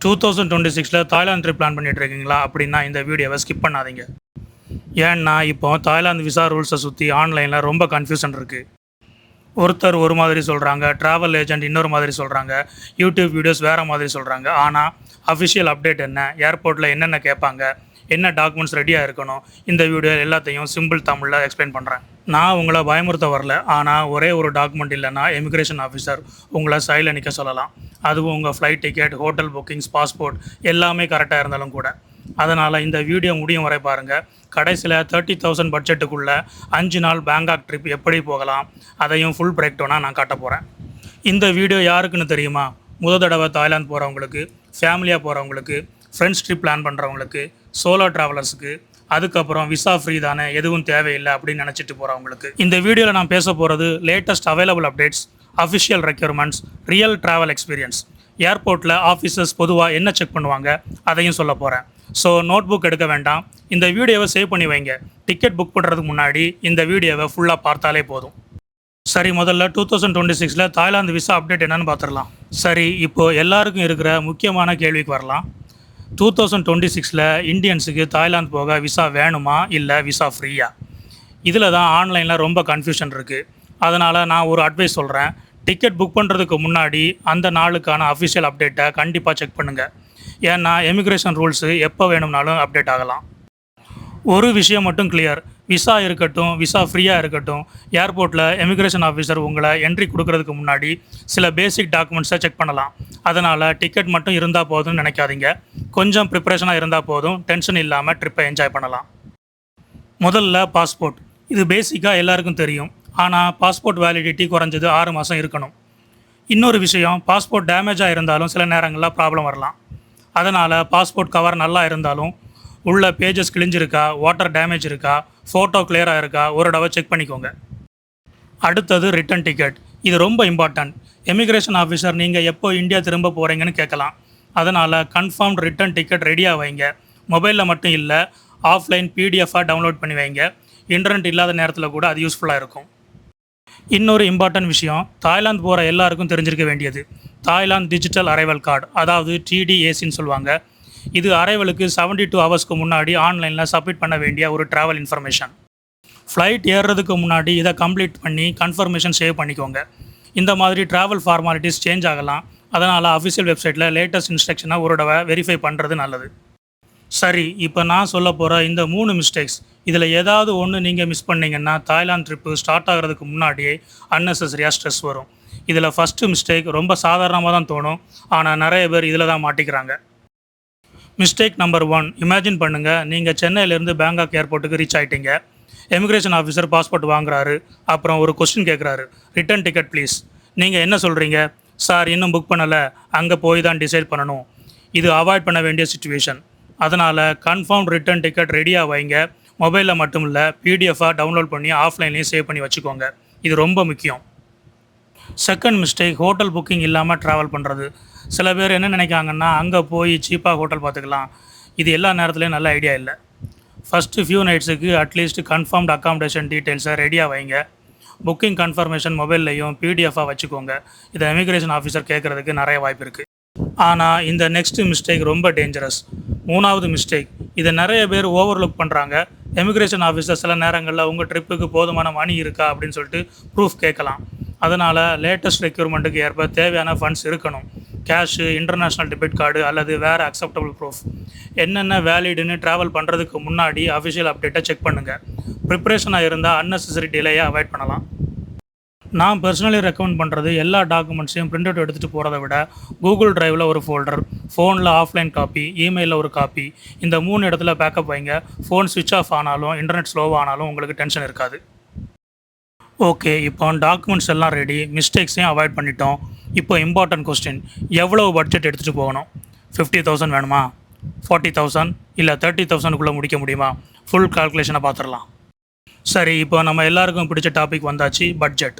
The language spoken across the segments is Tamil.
2026 தாய்லாந்து ட்ரிப் பிளான் பண்ணிட்டு இருக்கீங்களா? அப்படின்னா இந்த வீடியோவை ஸ்கிப் பண்ணாதீங்க. ஏன்னா இப்போ தாய்லாந்து விசா ரூல்ஸை சுற்றி ஆன்லைனில் ரொம்ப கன்ஃபியூஷன் இருக்குது. ஒருத்தர் ஒரு மாதிரி சொல்கிறாங்க, ட்ராவல் ஏஜென்ட் இன்னொரு மாதிரி சொல்கிறாங்க, யூடியூப் வீடியோஸ் வேறு மாதிரி சொல்கிறாங்க. ஆனால் அஃபிஷியல் அப்டேட் என்ன, ஏர்போர்ட்டில் என்னென்ன கேட்பாங்க, என்ன டாக்குமெண்ட்ஸ் ரெடியாக இருக்கணும், இந்த வீடியோ எல்லாத்தையும் சிம்பிள் தமிழில் எக்ஸ்பிளைன் பண்ணுறேன். நான் உங்களை பயமுறுத்த வரல, ஆனால் ஒரே ஒரு டாக்குமெண்ட் இல்லைன்னா எமிக்ரேஷன் ஆஃபீஸர் உங்களை சைடில் நிற்க சொல்லலாம். அதுவும் உங்கள் flight ticket, hotel bookings, passport எல்லாமே கரெக்டாக இருந்தாலும் கூட. அதனால் இந்த வீடியோ முடியும் வரை பாருங்கள். கடைசியில் 30,000 பட்ஜெட்டுக்குள்ளே 5 நாள் பேங்காக் ட்ரிப் எப்படி போகலாம் அதையும் ஃபுல் பிரேக் டவுனாக நான் காட்ட போகிறேன். இந்த வீடியோ யாருக்குன்னு தெரியுமா? தடவை தாய்லாந்து போகிறவங்களுக்கு, ஃபேமிலியாக போகிறவங்களுக்கு, ஃப்ரெண்ட்ஸ் ட்ரிப் பிளான் பண்ணுறவங்களுக்கு, சோலோ ட்ராவலர்ஸுக்கு, அதுக்கப்புறம் விசா ஃப்ரீ தானே, எதுவும் தேவையில்லை அப்படின்னு நினச்சிட்டு போகிறவங்களுக்கு. இந்த வீடியோவில் நான் பேச போகிறது latest available updates, official requirements, real travel experience. ஏர்போர்ட்டில் ஆஃபீஸர்ஸ் பொதுவாக என்ன செக் பண்ணுவாங்க அதையும் சொல்ல போகிறேன். ஸோ நோட் புக் எடுக்க வேண்டாம், இந்த வீடியோவை சேவ் பண்ணி வைங்க. டிக்கெட் புக் பண்ணுறதுக்கு முன்னாடி இந்த வீடியோவை ஃபுல்லாக பார்த்தாலே போதும். சரி, முதல்ல 2026 தாய்லாந்து விசா அப்டேட் என்னன்னு பார்த்துடலாம். சரி, இப்போது எல்லாருக்கும் இருக்கிற முக்கியமான கேள்விக்கு வரலாம். 2026 இந்தியன்ஸுக்கு தாய்லாந்து போக விசா வேணுமா இல்லை விசா ஃப்ரீயா? இதில் தான் ஆன்லைனில் ரொம்ப கன்ஃபியூஷன் இருக்குது. அதனால் நான் ஒரு அட்வைஸ் சொல்கிறேன். டிக்கெட் புக் பண்ணுறதுக்கு முன்னாடி அந்த நாளுக்கான அஃபிஷியல் அப்டேட்டை கண்டிப்பாக செக் பண்ணுங்கள். ஏன்னா எமிக்ரேஷன் ரூல்ஸு எப்போ வேணும்னாலும் அப்டேட் ஆகலாம். ஒரு விஷயம் மட்டும் கிளியர், விசா இருக்கட்டும், விசா ஃப்ரீயாக இருக்கட்டும், ஏர்போர்ட்டில் எமிக்ரேஷன் ஆஃபீஸர் உங்களை என்ட்ரி கொடுக்கறதுக்கு முன்னாடி சில பேசிக் டாக்குமெண்ட்ஸை செக் பண்ணலாம். அதனால் டிக்கெட் மட்டும் இருந்தால் போதும்னு நினைக்காதீங்க. கொஞ்சம் ப்ரிப்பரேஷனாக இருந்தால் போதும், டென்ஷன் இல்லாமல் ட்ரிப்பை என்ஜாய் பண்ணலாம். முதல்ல பாஸ்போர்ட். இது பேசிக்காக எல்லாருக்கும் தெரியும். ஆனால் பாஸ்போர்ட் வேலிடிட்டி குறைஞ்சது 6 மாதம் இருக்கணும். இன்னொரு விஷயம், பாஸ்போர்ட் டேமேஜாக இருந்தாலும் சில நேரங்களில் ப்ராப்ளம் வரலாம். அதனால் பாஸ்போர்ட் கவர் நல்லா இருந்தாலும் உள்ள பேஜஸ் கிழிஞ்சிருக்கா, வாட்டர் டேமேஜ் இருக்கா, ஃபோட்டோ கிளியராக இருக்கா ஒரு தடவை செக் பண்ணிக்கோங்க. அடுத்தது ரிட்டன் டிக்கெட். இது ரொம்ப இம்பார்ட்டன்ட். எமிக்ரேஷன் ஆஃபீஸர் நீங்கள் எப்போ இந்தியா திரும்ப போகிறீங்கன்னு கேட்கலாம். அதனால் கன்ஃபார்ம்ட் ரிட்டன் டிக்கெட் ரெடியாக வைங்க. மொபைலில் மட்டும் இல்லை, ஆஃப்லைன் பிடிஎஃபாக டவுன்லோட் பண்ணி வைங்க. இன்டர்நெட் இல்லாத நேரத்தில் கூட அது யூஸ்ஃபுல்லாக இருக்கும். இன்னொரு இம்பார்ட்டன்ட் விஷயம், தாய்லாந்து போகிற எல்லாருக்கும் தெரிஞ்சிருக்க வேண்டியது தாய்லாந்து டிஜிட்டல் அரைவல் கார்டு, அதாவது டிடிஏசின்னு சொல்லுவாங்க. இது அரைவலுக்கு 72 ஹவர்ஸ்க்கு முன்னாடி ஆன்லைனில் சப்மிட் பண்ண வேண்டிய ஒரு ட்ராவல் இன்ஃபர்மேஷன். ஃப்ளைட் ஏறுறதுக்கு முன்னாடி இதை கம்ப்ளீட் பண்ணி கன்ஃபர்மேஷன் சேவ் பண்ணிக்கோங்க. இந்த மாதிரி ட்ராவல் ஃபார்மாலிட்டிஸ் சேஞ்ச் ஆகலாம். அதனால் அஃபிஷியல் வெப்சைட்டில் லேட்டஸ்ட் இன்ஸ்ட்ரக்ஷனை ஒரு தடவை வெரிஃபை பண்ணுறது நல்லது. சரி, இப்போ நான் சொல்ல போகிற இந்த 3 மிஸ்டேக்ஸ், இதில் ஏதாவது ஒன்று நீங்கள் மிஸ் பண்ணிங்கன்னா தாய்லாந்து ட்ரிப்பு ஸ்டார்ட் ஆகிறதுக்கு முன்னாடியே அன்னெசரியாக ஸ்ட்ரெஸ் வரும். இதில் ஃபஸ்ட்டு மிஸ்டேக் ரொம்ப சாதாரணமாக தான் தோணும், ஆனால் நிறைய பேர் இதில் தான் மாட்டிக்கிறாங்க. மிஸ்டேக் நம்பர் 1, இமேஜின் பண்ணுங்கள், நீங்கள் சென்னையிலேருந்து பேங்காக் ஏர்போர்ட்டுக்கு ரீச் ஆகிட்டீங்க. எமிக்ரேஷன் ஆஃபீஸர் பாஸ்போர்ட் வாங்குறாரு. அப்புறம் ஒரு கொஸ்டின் கேட்குறாரு, ரிட்டன் டிக்கெட் ப்ளீஸ். நீங்கள் என்ன சொல்கிறீங்க? சார், இன்னும் புக் பண்ணலை, அங்கே போய் தான் டிசைட் பண்ணணும். இது அவாய்ட் பண்ண வேண்டிய சுச்சுவேஷன். அதனால் கன்ஃபார்ம் ரிட்டன் டிக்கெட் ரெடியாக வைங்க. மொபைலில் மட்டும் இல்லை, பிடிஎஃபாக டவுன்லோட் பண்ணி ஆஃப்லைன்லேயும் சேவ் பண்ணி வச்சுக்கோங்க. இது ரொம்ப முக்கியம். செகண்ட் மிஸ்டேக், ஹோட்டல் புக்கிங் இல்லாமல் ட்ராவல் பண்ணுறது. சில பேர் என்ன நினைக்காங்கன்னா, அங்கே போய் சீப்பாக ஹோட்டல் பார்த்துக்கலாம். இது எல்லா நேரத்துலையும் நல்ல ஐடியா இல்லை. ஃபஸ்ட்டு ஃபியூ நைட்ஸுக்கு அட்லீஸ்ட் கன்ஃபார்ம்டு அக்காமடேஷன் டீட்டெயில்ஸை ரெடியாக வைங்க. புக்கிங் கன்ஃபர்மேஷன் மொபைல்லையும் பிடிஎஃபாக வச்சுக்கோங்க. இதை எமிக்ரேஷன் ஆஃபீஸர் கேட்குறதுக்கு நிறைய வாய்ப்பு இருக்குது. ஆனால் இந்த நெக்ஸ்ட் மிஸ்டேக் ரொம்ப டேஞ்சரஸ். 3வது மிஸ்டேக், இதை நிறைய பேர் ஓவர்லுக் பண்ணுறாங்க. எமிக்ரேஷன் ஆஃபீஸர் சில நேரங்களில் உங்கள் ட்ரிப்புக்கு போதுமான மணி இருக்கா அப்படின்னு சொல்லிட்டு ப்ரூஃப் கேட்கலாம். அதனால் லேட்டஸ்ட் ரெக்யூர்மெண்ட்டுக்கு ஏற்ப தேவையான ஃபண்ட்ஸ் இருக்கணும். கேஷு, இன்டர்நேஷ்னல் டெபிட் கார்டு அல்லது வேறு அக்செப்டபிள் ப்ரூஃப். என்னென்ன வேலிடுன்னு ட்ராவல் பண்ணுறதுக்கு முன்னாடி அஃபிஷியல் அப்டேட்டை செக் பண்ணுங்கள். ப்ரிப்ரேஷனாக இருந்தால் அன்னெசரி டிலேயை அவாய்ட் பண்ணலாம். நான் பர்சனலி ரெக்கமெண்ட் பண்ணுறது, எல்லா டாக்குமெண்ட்ஸையும் பிரிண்ட் அவுட் எடுத்துகிட்டு போகிறத விட கூகுள் டிரைவில் ஒரு ஃபோல்டர், ஃபோனில் ஆஃப்லைன் காப்பி, இமெயிலில் ஒரு காப்பி, இந்த 3 இடத்துல பேக்கப் வைங்க. ஃபோன் ஸ்விட்ச் ஆஃப் ஆனாலும் இன்டர்நெட் ஸ்லோவாக ஆனாலும் உங்களுக்கு டென்ஷன் இருக்காது. ஓகே, இப்போ டாக்குமெண்ட்ஸ் எல்லாம் ரெடி, மிஸ்டேக்ஸையும் அவாய்ட் பண்ணிட்டோம். இப்போ இம்பார்ட்டன்ட் கொஸ்டின், எவ்வளோ பட்ஜெட் எடுத்துகிட்டு போகணும்? 50,000 வேணுமா? 40,000 இல்லை 30,000க்குள்ளே முடிக்க முடியுமா? ஃபுல் கால்குலேஷனை பார்த்துடலாம். சரி, இப்போ நம்ம எல்லாருக்கும் பிடிச்ச டாபிக் வந்தாச்சு, பட்ஜெட்.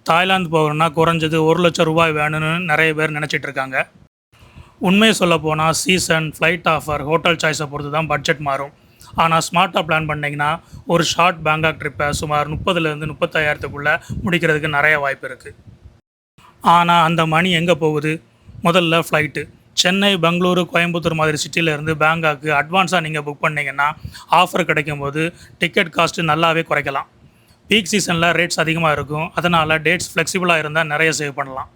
தாய்லாந்து போகணுன்னா குறைஞ்சது 1 லட்சம் ரூபாய் வேணும்னு நிறைய பேர் நினச்சிட்டு இருக்காங்க. உண்மையை சொல்ல போனால் சீசன், ஃப்ளைட் ஆஃபர், ஹோட்டல் சாய்ஸை பொறுத்து தான் பட்ஜெட் மாறும். ஆனால் ஸ்மார்ட்டாக பிளான் பண்ணிங்கன்னா ஒரு ஷார்ட் பேங்காக் ட்ரிப்பை சுமார் 30,000 to 35,000க்குள்ளே முடிக்கிறதுக்கு நிறைய வாய்ப்பு இருக்குது. ஆனால் அந்த மணி எங்கே போகுது? முதல்ல ஃப்ளைட்டு. சென்னை, பெங்களூரு, கோயம்புத்தூர் மாதிரி சிட்டியில் இருந்து பேங்காக்கு அட்வான்ஸாக நீங்கள் புக் பண்ணிங்கன்னா ஆஃபர் கிடைக்கும்போது டிக்கெட் காஸ்ட்டு நல்லாவே குறைக்கலாம். பீக் சீசனில் ரேட்ஸ் அதிகமாக இருக்கும். அதனால் டேட்ஸ் ஃப்ளெக்சிபிளாக இருந்தால் நிறைய சேவ் பண்ணலாம்.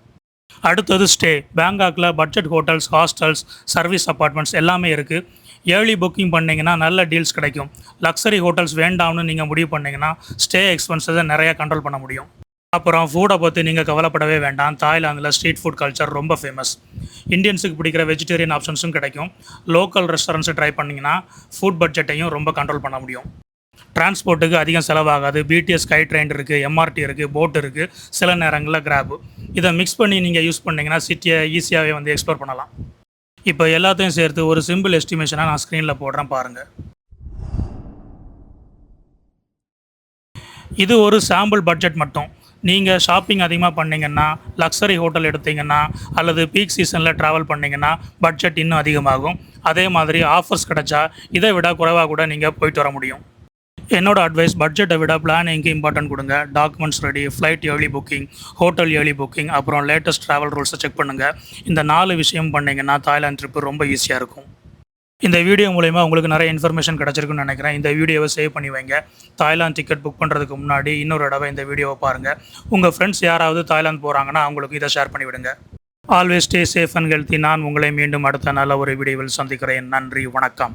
அடுத்தது ஸ்டே. பேங்காக்கில் budget hotels, hostels, service apartments எல்லாமே இருக்குது. ஏர்லி புக்கிங் பண்ணிங்கன்னா நல்ல டீல்ஸ் கிடைக்கும். லக்ஸரி ஹோட்டல்ஸ் வேண்டாம்னு நீங்கள் முடிவு பண்ணிங்கன்னா ஸ்டே எக்ஸ்பென்சஸை நிறையா கண்ட்ரோல் பண்ண முடியும். அப்புறம் ஃபுட்டை பற்றி நீங்கள் கவலைப்படவே வேண்டாம். தாய்லாந்தில் ஸ்ட்ரீட் ஃபுட் கல்ச்சர் ரொம்ப ஃபேமஸ். இந்தியன்ஸுக்கு பிடிக்கிற வெஜிடேரியன் ஆப்ஷன்ஸும் கிடைக்கும். லோக்கல் ரெஸ்டாரண்ட்ஸை ட்ரை பண்ணிங்கன்னா ஃபுட் பட்ஜெட்டையும் ரொம்ப கண்ட்ரோல் பண்ண முடியும். டிரான்ஸ்போர்ட்டுக்கு அதிகம் செலவாகாது. பிடிஎஸ் ஸ்கை ட்ரெயின் இருக்குது, எம்ஆர்டி இருக்குது, போட் இருக்குது, சில நேரங்களில் கிராப். இதை மிக்ஸ் பண்ணி நீங்கள் யூஸ் பண்ணிங்கன்னா சிட்டியை ஈஸியாகவே எக்ஸ்ப்ளோர் பண்ணலாம். இப்போ எல்லாத்தையும் சேர்த்து ஒரு சிம்பிள் எஸ்டிமேஷனாக நான் ஸ்க்ரீனில் போடுறேன் பாருங்கள். இது ஒரு சாம்பிள் பட்ஜெட் மட்டும். நீங்கள் ஷாப்பிங் அதிகமாக பண்ணிங்கன்னா, லக்ஸரி ஹோட்டல் எடுத்தீங்கன்னா அல்லது பீக் சீசனில் ட்ராவல் பண்ணிங்கன்னா பட்ஜெட் இன்னும் அதிகமாகும். அதே மாதிரி ஆஃபர்ஸ் கிடைச்சா இதை விட குறைவாக கூட நீங்கள் போயிட்டு வர முடியும். என்னோட அட்வைஸ், பட்ஜெட்டை விட பிளானிங்க்கு இம்பார்ட்டன்ட் கொடுங்க. Documents ready, flight early booking, hotel early booking, அப்புறம் லேட்டஸ்ட் ட்ராவல் ரூல்ஸை செக் பண்ணுங்கள். இந்த 4 விஷயம் பண்ணிங்கன்னா தாய்லாந்து ட்ரிப்பு ரொம்ப ஈஸியாக இருக்கும். இந்த வீடியோ மூலமா உங்களுக்கு நிறைய இன்ஃபர்மேஷன் கிடச்சிருக்குன்னு நினைக்கிறேன். இந்த வீடியோவை சேவ் பண்ணி வைங்க. தாய்லாந்து டிக்கெட் புக் பண்ணுறதுக்கு முன்னாடி இன்னொரு தடவை இந்த வீடியோவை பாருங்கள். உங்கள் ஃப்ரெண்ட்ஸ் யாராவது தாய்லாந்து போகிறாங்கன்னா அவங்களுக்கு இதை ஷேர் பண்ணி விடுங்க. Always stay safe and healthy. நான் உங்களை மீண்டும் அடுத்த நல்ல ஒரு வீடியோவில் சந்திக்கிறேன். நன்றி, வணக்கம்.